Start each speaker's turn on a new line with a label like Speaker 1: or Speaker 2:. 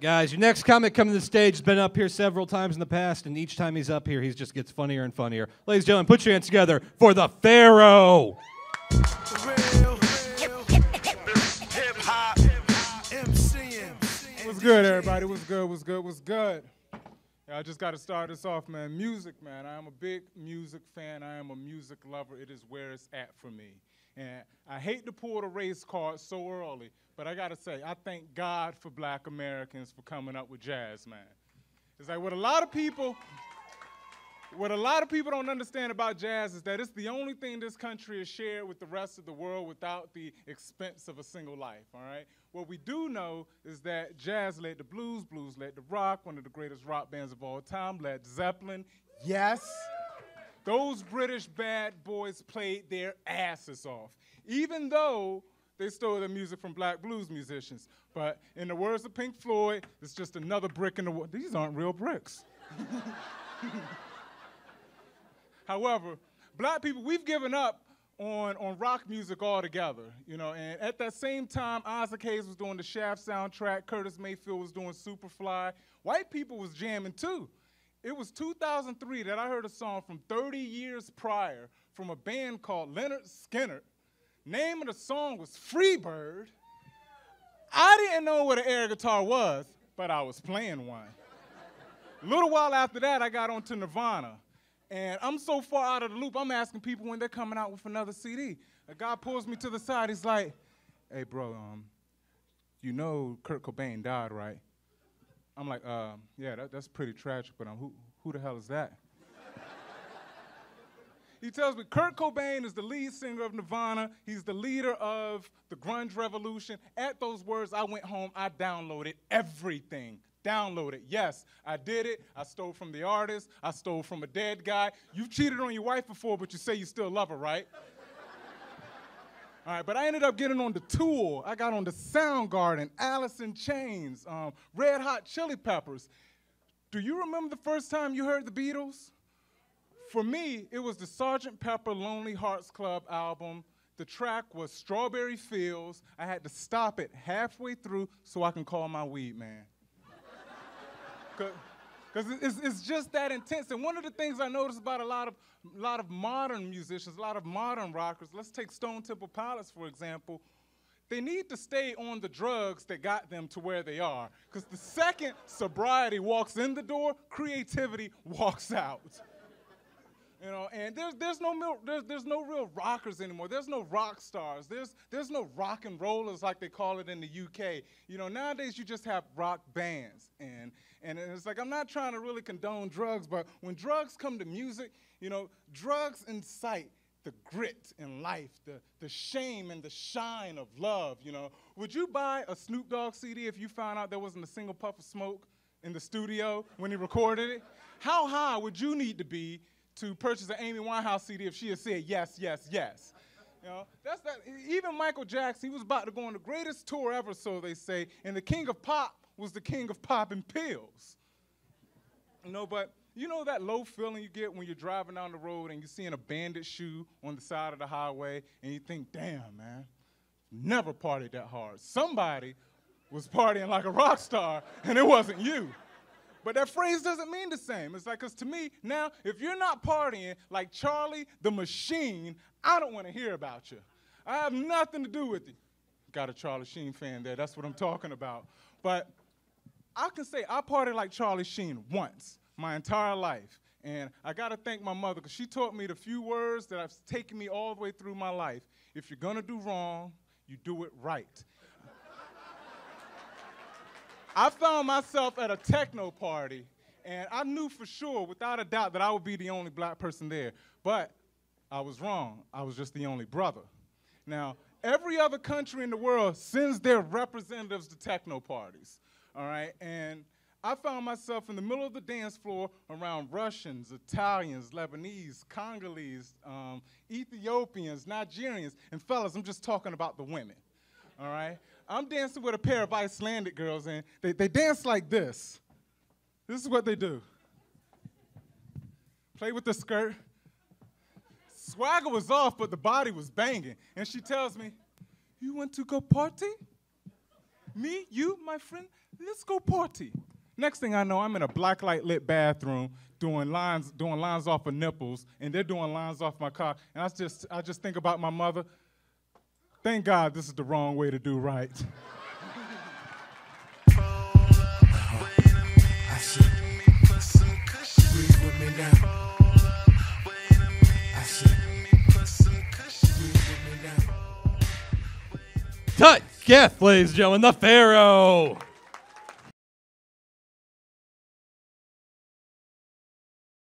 Speaker 1: Guys, your next comic coming to the stage has been up here several times in the past, and each time he's up here, he just gets funnier and funnier. Ladies and gentlemen, put your hands together for the Pharaoh.
Speaker 2: What's good, everybody? What's good? What's good? What's good? Yeah, I just got to start this off, man. Music, man. I am a big music fan. I am a music lover. It is where it's at for me. And I hate to pull the race card so early, but I got to say, I thank God for black Americans for coming up with jazz, man. It's like what a lot of people don't understand about jazz is that it's the only thing this country has shared with the rest of the world without the expense of a single life, all right? What we do know is that jazz led to blues, blues led to rock, one of the greatest rock bands of all time, Led Zeppelin. Yes, those British bad boys played their asses off, even though they stole their music from black blues musicians. But in the words of Pink Floyd, it's just another brick in the wall. These aren't real bricks. However, black people, we've given up on rock music altogether, you know, and at that same time, Isaac Hayes was doing the Shaft soundtrack, Curtis Mayfield was doing Superfly. White people was jamming too. It was 2003 that I heard a song from 30 years prior from a band called Lynyrd Skynyrd. Name of the song was Freebird. I didn't know what an air guitar was, but I was playing one. A little while after that, I got onto Nirvana. And I'm so far out of the loop, I'm asking people when they're coming out with another CD. A guy pulls me to the side, he's like, hey, bro, you know Kurt Cobain died, right? I'm like, yeah, that's pretty tragic, but who the hell is that? He tells me Kurt Cobain is the lead singer of Nirvana. He's the leader of the grunge revolution. At those words, I went home, I downloaded everything. Download it. Yes, I did it. I stole from the artist. I stole from a dead guy. You've cheated on your wife before, but you say you still love her, right? All right, but I ended up getting on the Tool. I got on the Soundgarden, Alice in Chains, Red Hot Chili Peppers. Do you remember the first time you heard the Beatles? For me, it was the Sgt. Pepper Lonely Hearts Club album. The track was Strawberry Fields. I had to stop it halfway through so I can call my weed man. Because it's just that intense. And one of the things I noticed about a lot of modern musicians, a lot of modern rockers, let's take Stone Temple Pilots, for example, they need to stay on the drugs that got them to where they are. Because the second sobriety walks in the door, creativity walks out. You know, and there's no real rockers anymore. There's no rock stars. There's no rock and rollers like they call it in the UK. You know, nowadays you just have rock bands. And it's like, I'm not trying to really condone drugs, but when drugs come to music, you know, drugs incite the grit in life, the shame and the shine of love, you know. Would you buy a Snoop Dogg CD if you found out there wasn't a single puff of smoke in the studio when he recorded it? How high would you need to be to purchase an Amy Winehouse CD if she had said yes, yes, yes? You know, that's that. Even Michael Jackson, he was about to go on the greatest tour ever, so they say, and the king of pop was the king of popping pills. You know, but you know that low feeling you get when you're driving down the road and you're seeing a Bandit shoe on the side of the highway, and you think, damn, man, never partied that hard. Somebody was partying like a rock star, and it wasn't you. But that phrase doesn't mean the same. It's like, because to me, now, if you're not partying like Charlie the Machine, I don't want to hear about you. I have nothing to do with you. Got a Charlie Sheen fan there. That's what I'm talking about. But I can say I partied like Charlie Sheen once, my entire life. And I got to thank my mother, because she taught me the few words that have taken me all the way through my life. If you're going to do wrong, you do it right. I found myself at a techno party, and I knew for sure, without a doubt, that I would be the only black person there. But I was wrong. I was just the only brother. Now, every other country in the world sends their representatives to techno parties, all right? And I found myself in the middle of the dance floor around Russians, Italians, Lebanese, Congolese, Ethiopians, Nigerians, and fellas, I'm just talking about the women, all right? I'm dancing with a pair of Icelandic girls, and they dance like this. This is what they do. Play with the skirt. Swagger was off, but the body was banging. And she tells me, you want to go party? Me, you, my friend, let's go party. Next thing I know, I'm in a black light lit bathroom doing lines off of nipples, and they're doing lines off my cock. And I just think about my mother. Thank God this is the wrong way to do right.
Speaker 1: Tut Geth, ladies and gentlemen, the Pharaoh.